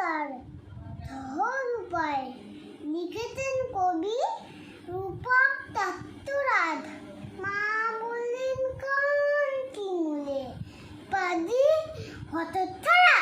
তার সহজ উপায় লিখেছেন কবি রূপক তত্ত্বরাজ। মা বললেন কান্তি মূলে পাদি হতচ্ছাড়া